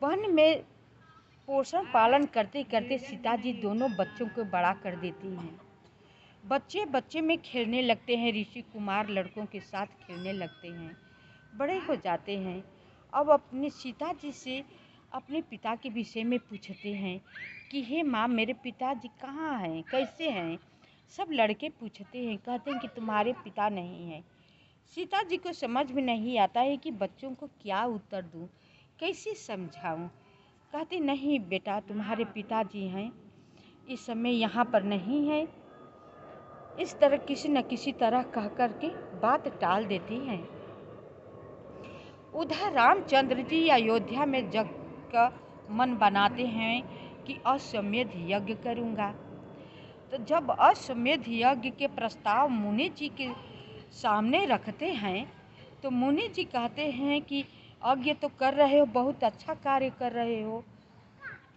One में पोषण पालन करते करते सीता जी दोनों बच्चों को बड़ा कर देती हैं। बच्चे बच्चे में खेलने लगते हैं, ऋषि कुमार लड़कों के साथ खेलने लगते हैं, बड़े हो जाते हैं। अब अपनी सीता जी से अपने पिता के विषय में पूछते हैं कि हे माँ, मेरे पिताजी कहाँ हैं, कैसे हैं। सब लड़के पूछते हैं, कहते हैं कि तुम्हारे पिता नहीं हैं। सीता जी को समझ में नहीं आता है कि बच्चों को क्या उत्तर दूँ, कैसे समझाऊँ। कहते नहीं बेटा, तुम्हारे पिताजी हैं, इस समय यहाँ पर नहीं है। इस तरह किसी न किसी तरह कह कर के बात टाल देती हैं। उधर रामचंद्र जी अयोध्या में जग का मन बनाते हैं कि अश्वमेध यज्ञ करूँगा। तो जब अश्वमेध यज्ञ के प्रस्ताव मुनि जी के सामने रखते हैं तो मुनि जी कहते हैं कि यज्ञ तो कर रहे हो, बहुत अच्छा कार्य कर रहे हो,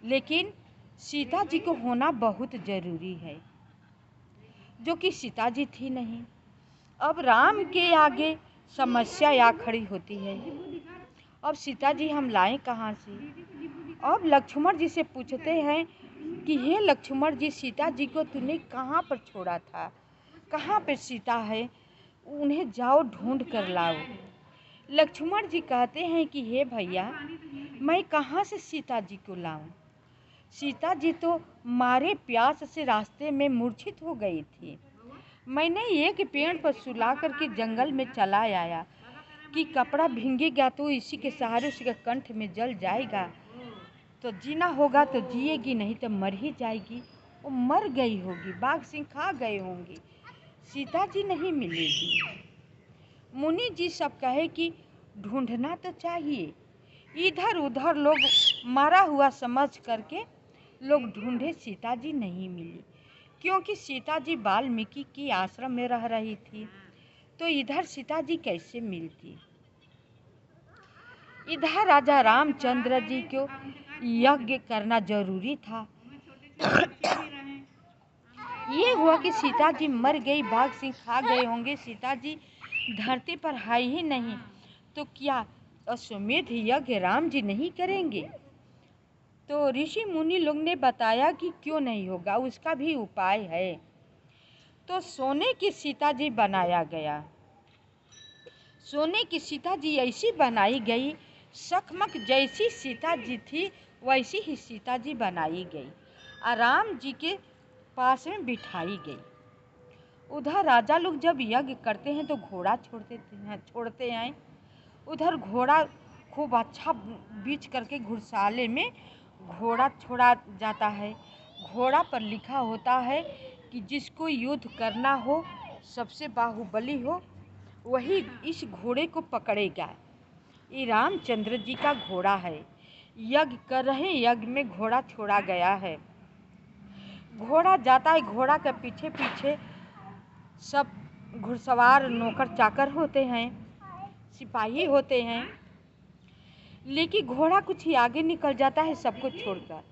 लेकिन सीता जी को होना बहुत जरूरी है, जो कि सीता जी थी नहीं। अब राम के आगे समस्या आ खड़ी होती है। अब सीता जी हम लाएं कहाँ से। अब लक्ष्मण जी से पूछते हैं कि हे लक्ष्मण जी, सीता जी को तूने कहाँ पर छोड़ा था, कहाँ पर सीता है, उन्हें जाओ ढूंढ कर लाओ। लक्ष्मण जी कहते हैं कि हे भैया, मैं कहाँ से सीता जी को लाऊं। सीता जी तो मारे प्यास से रास्ते में मूर्छित हो गई थी। मैंने एक पेड़ पर सुला करके जंगल में चला आया कि कपड़ा भींगेगा तो इसी के सहारे उसके कंठ में जल जाएगा, तो जीना होगा तो जिएगी, नहीं तो मर ही जाएगी। वो मर गई होगी, बाघ सिंह खा गए होंगे, सीता जी नहीं मिलेगी। मुनि जी सब कहे कि ढूंढना तो चाहिए। इधर उधर लोग मारा हुआ समझ करके लोग ढूंढे, सीता जी नहीं मिली, क्योंकि सीता जी वाल्मीकि की आश्रम में रह रही थी। तो इधर सीता जी कैसे मिलती। इधर राजा रामचंद्र जी को यज्ञ करना जरूरी था। ये हुआ कि सीता जी मर गई, बाघ सिंह खा गए होंगे, सीता जी धरती पर है ही नहीं, तो क्या अश्वमेध यज्ञ राम जी नहीं करेंगे। तो ऋषि मुनि लोग ने बताया कि क्यों नहीं होगा, उसका भी उपाय है। तो सोने की सीता जी बनाया गया। सोने की सीता जी ऐसी बनाई गई, सकमक जैसी सीता जी थी वैसी ही सीता जी बनाई गई, राम जी के पास में बिठाई गई। उधर राजा लोग जब यज्ञ करते हैं तो घोड़ा छोड़ते हैं। उधर घोड़ा खूब अच्छा बीच करके घुड़साले में घोड़ा छोड़ा जाता है। घोड़ा पर लिखा होता है कि जिसको युद्ध करना हो, सबसे बाहुबली हो, वही इस घोड़े को पकड़ेगा। ये रामचंद्र जी का घोड़ा है। यज्ञ कर रहे, यज्ञ में घोड़ा छोड़ा गया है। घोड़ा जाता है, घोड़ा के पीछे पीछे सब घुड़सवार नौकर चाकर होते हैं, सिपाही होते हैं, लेकिन घोड़ा कुछ ही आगे निकल जाता है सबको छोड़कर।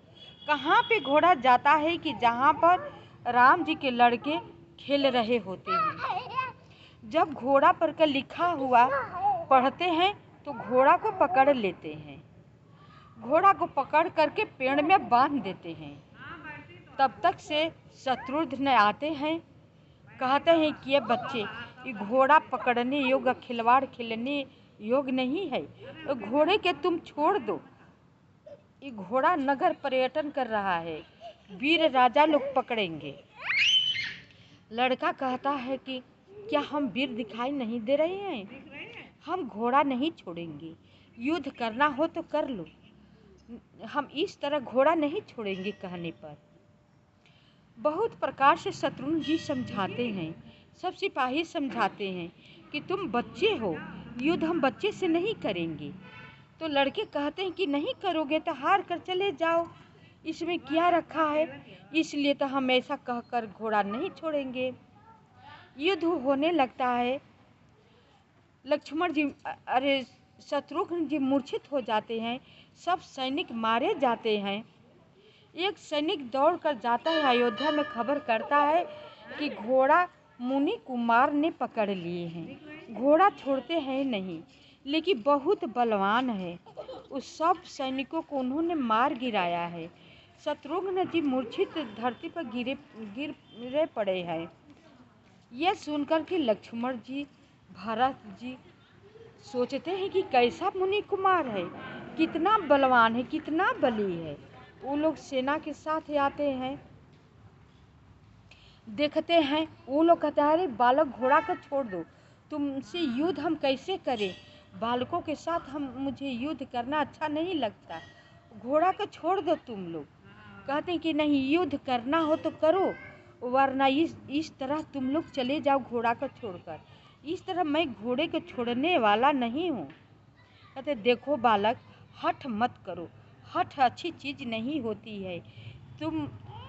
कहाँ पे घोड़ा जाता है कि जहाँ पर राम जी के लड़के खेल रहे होते हैं। जब घोड़ा पर का लिखा हुआ पढ़ते हैं तो घोड़ा को पकड़ लेते हैं, घोड़ा को पकड़ करके पेड़ में बांध देते हैं। तब तक से शत्रुघ्न आते हैं, कहते हैं कि ये बच्चे, ये घोड़ा पकड़ने योग्य, खिलवाड़ खेलने योग्य नहीं है, घोड़े के तुम छोड़ दो। ये घोड़ा नगर पर्यटन कर रहा है, वीर राजा लोग पकड़ेंगे। लड़का कहता है कि क्या हम वीर दिखाई नहीं दे रहे हैं, हम घोड़ा नहीं छोड़ेंगे, युद्ध करना हो तो कर लो, हम इस तरह घोड़ा नहीं छोड़ेंगे। कहने पर बहुत प्रकार से शत्रुघ्न जी समझाते हैं, सब सिपाही समझाते हैं कि तुम बच्चे हो, युद्ध हम बच्चे से नहीं करेंगे। तो लड़के कहते हैं कि नहीं करोगे तो हार कर चले जाओ, इसमें क्या रखा है, इसलिए तो हम ऐसा कहकर घोड़ा नहीं छोड़ेंगे। युद्ध होने लगता है। लक्ष्मण जी शत्रुघ्न जी मूर्छित हो जाते हैं, सब सैनिक मारे जाते हैं। एक सैनिक दौड़ कर जाता है, अयोध्या में खबर करता है कि घोड़ा मुनि कुमार ने पकड़ लिए हैं। घोड़ा छोड़ते हैं नहीं, लेकिन बहुत बलवान है, उस सब सैनिकों को उन्होंने मार गिराया है। शत्रुघ्न जी मूर्छित धरती पर गिरे पड़े हैं। यह सुनकर के लक्ष्मण जी, भरत जी सोचते हैं कि कैसा मुनि कुमार है, कितना बलवान है, कितना बली है। वो लोग सेना के साथ आते हैं, देखते हैं। वो लोग कहते हैं, अरे बालक घोड़ा को छोड़ दो, तुमसे युद्ध हम कैसे करें, बालकों के साथ मुझे युद्ध करना अच्छा नहीं लगता, घोड़ा को छोड़ दो तुम लोग। कहते हैं कि नहीं, युद्ध करना हो तो करो, वरना इस तरह तुम लोग चले जाओ घोड़ा को छोड़कर। इस तरह मैं घोड़े को छोड़ने वाला नहीं हूँ। कहते देखो बालक, हठ मत करो, हठ अच्छी चीज़ नहीं होती है। तुम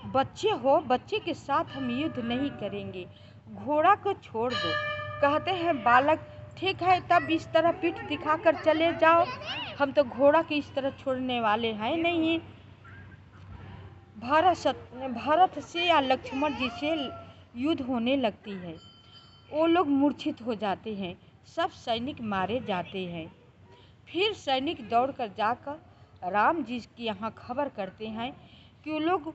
बच्चे हो, बच्चे के साथ हम युद्ध नहीं करेंगे, घोड़ा को छोड़ दो। कहते हैं बालक ठीक है, तब इस तरह पीठ दिखाकर चले जाओ, हम तो घोड़ा के इस तरह छोड़ने वाले हैं नहीं। भरत से या लक्ष्मण जी से युद्ध होने लगती है। वो लोग मूर्छित हो जाते हैं, सब सैनिक मारे जाते हैं। फिर सैनिक दौड़कर जाकर राम जी के यहाँ खबर करते हैं कि वो लोग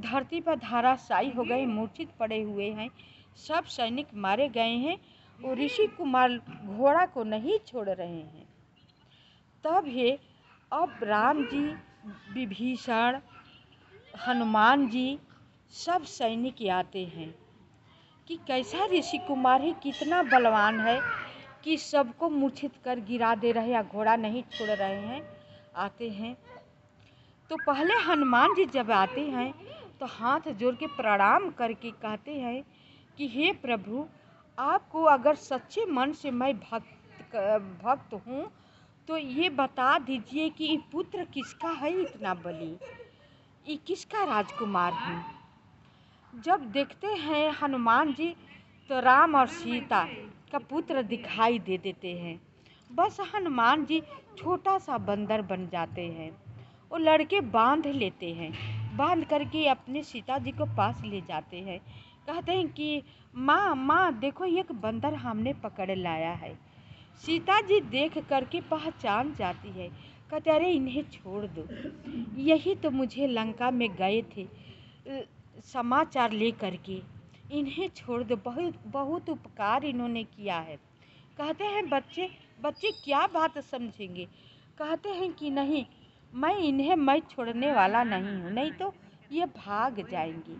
धरती पर धराशायी हो गए, मूर्छित पड़े हुए हैं, सब सैनिक मारे गए हैं और ऋषि कुमार घोड़ा को नहीं छोड़ रहे हैं। तब है अब राम जी, विभीषण, हनुमान जी सब सैनिक आते हैं कि कैसा ऋषि कुमार है, कितना बलवान है कि सबको मूर्छित कर गिरा दे रहे या घोड़ा नहीं छोड़ रहे हैं। आते हैं तो पहले हनुमान जी जब आते हैं तो हाथ जोड़ के प्रणाम करके कहते हैं कि हे प्रभु, आपको अगर सच्चे मन से मैं भक्त हूँ तो ये बता दीजिए कि ये पुत्र किसका है, इतना बली, ये किसका राजकुमार है। जब देखते हैं हनुमान जी तो राम और सीता का पुत्र दिखाई दे देते हैं। बस हनुमान जी छोटा सा बंदर बन जाते हैं। वो लड़के बांध लेते हैं, बांध करके अपने सीता जी को पास ले जाते हैं। कहते हैं कि माँ माँ देखो, एक बंदर हमने पकड़ लाया है। सीता जी देख करके पहचान जाती है। कहते अरे इन्हें छोड़ दो, यही तो मुझे लंका में गए थे समाचार ले करके, इन्हें छोड़ दो, बहुत बहुत उपकार इन्होंने किया है। कहते हैं बच्चे क्या बात समझेंगे। कहते हैं कि नहीं, मैं छोड़ने वाला नहीं हूँ, नहीं तो ये भाग जाएंगे।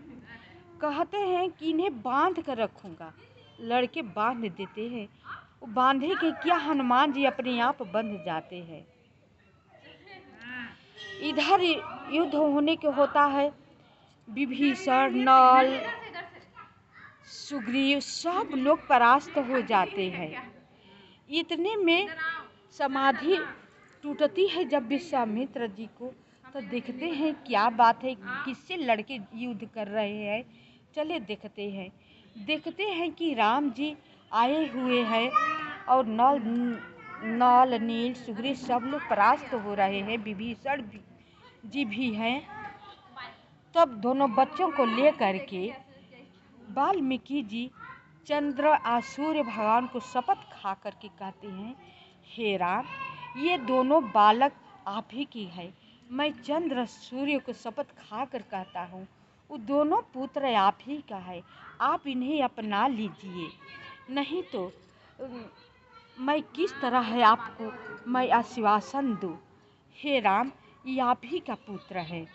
कहते हैं कि इन्हें बांध कर रखूँगा। लड़के बांध देते हैं। बांधे के क्या हनुमान जी अपने आप बंध जाते हैं। इधर युद्ध होने के होता है। विभीषण, नल, सुग्रीव सब लोग परास्त हो जाते हैं। इतने में समाधि टूटती है जब विश्वामित्र जी को, तो देखते हैं क्या बात है, किससे लड़के युद्ध कर रहे हैं। चले देखते हैं कि राम जी आए हुए हैं और नल, नील, सुग्रीव सब लोग परास्त हो रहे हैं, विभीषण जी भी हैं। तब दोनों बच्चों को ले करके वाल्मीकि जी चंद्र और सूर्य भगवान को शपथ खा करके कहते हैं, हे राम, ये दोनों बालक आप ही की है। मैं चंद्र सूर्य को शपथ खा कर कहता हूँ, वो दोनों पुत्र आप ही का है, आप इन्हें अपना लीजिए, नहीं तो मैं किस तरह है आपको मैं आश्वासन दूँ। हे राम, ये आप ही का पुत्र है।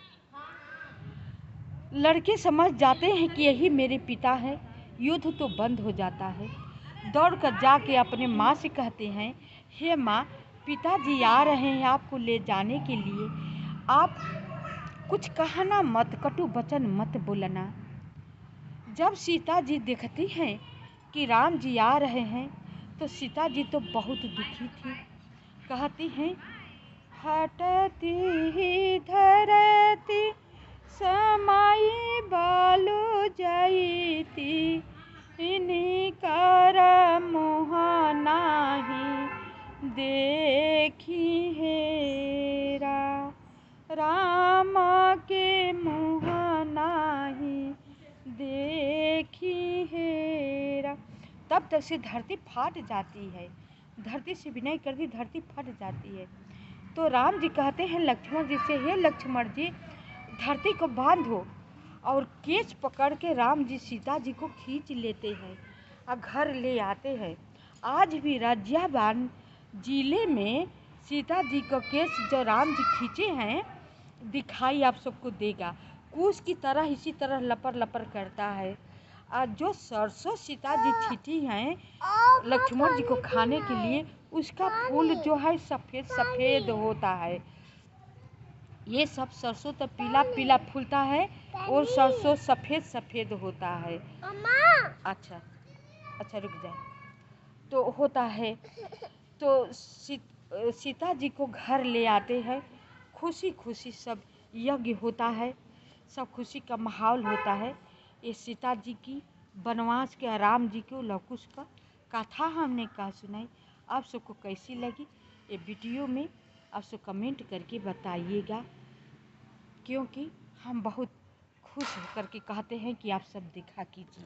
लड़के समझ जाते हैं कि यही मेरे पिता है। युद्ध तो बंद हो जाता है। दौड़कर जाके अपने माँ से कहते हैं, हे माँ, पिताजी आ रहे हैं आपको ले जाने के लिए, आप कुछ कहना मत, कटु वचन मत बोलना। जब सीता जी देखती हैं कि राम जी आ रहे हैं तो सीता जी तो बहुत दुखी थी। कहती हैं, हटती धरती समाई बालू जाईती, इन्हीं कर मोह नाही देखी हेरा, राम के मोह नाही देखी हेरा। तब तक से धरती फट जाती है, धरती से विनय कर दी, धरती फट जाती है। तो राम जी कहते हैं लक्ष्मण जी से, हे लक्ष्मण जी धरती को बांधो। और केच पकड़ के राम जी सीता जी को खींच लेते हैं और घर ले आते हैं। आज भी राज्याबान जिले में सीता जी को केस जो राम जी खींचे हैं दिखाई आप सबको देगा। कुश की तरह इसी तरह लपर लपर करता है। और जो सरसों सीता जी छींटी हैं लक्ष्मण जी को खाने के लिए, उसका फूल जो है सफ़ेद सफ़ेद होता है। ये सब सरसों तो पीला पीला फूलता है और सरसों सफ़ेद सफ़ेद होता है। अच्छा अच्छा रुक जाए। तो होता है तो सीता जी को घर ले आते हैं। खुशी खुशी सब यज्ञ होता है, सब खुशी का माहौल होता है। ये सीता जी की वनवास के राम जी को लवकुश का कथा हमने कहा सुनाई। आप सबको कैसी लगी ये वीडियो में आप सब कमेंट करके बताइएगा, क्योंकि हम बहुत खुश होकर के कहते हैं कि आप सब देखा कीजिए।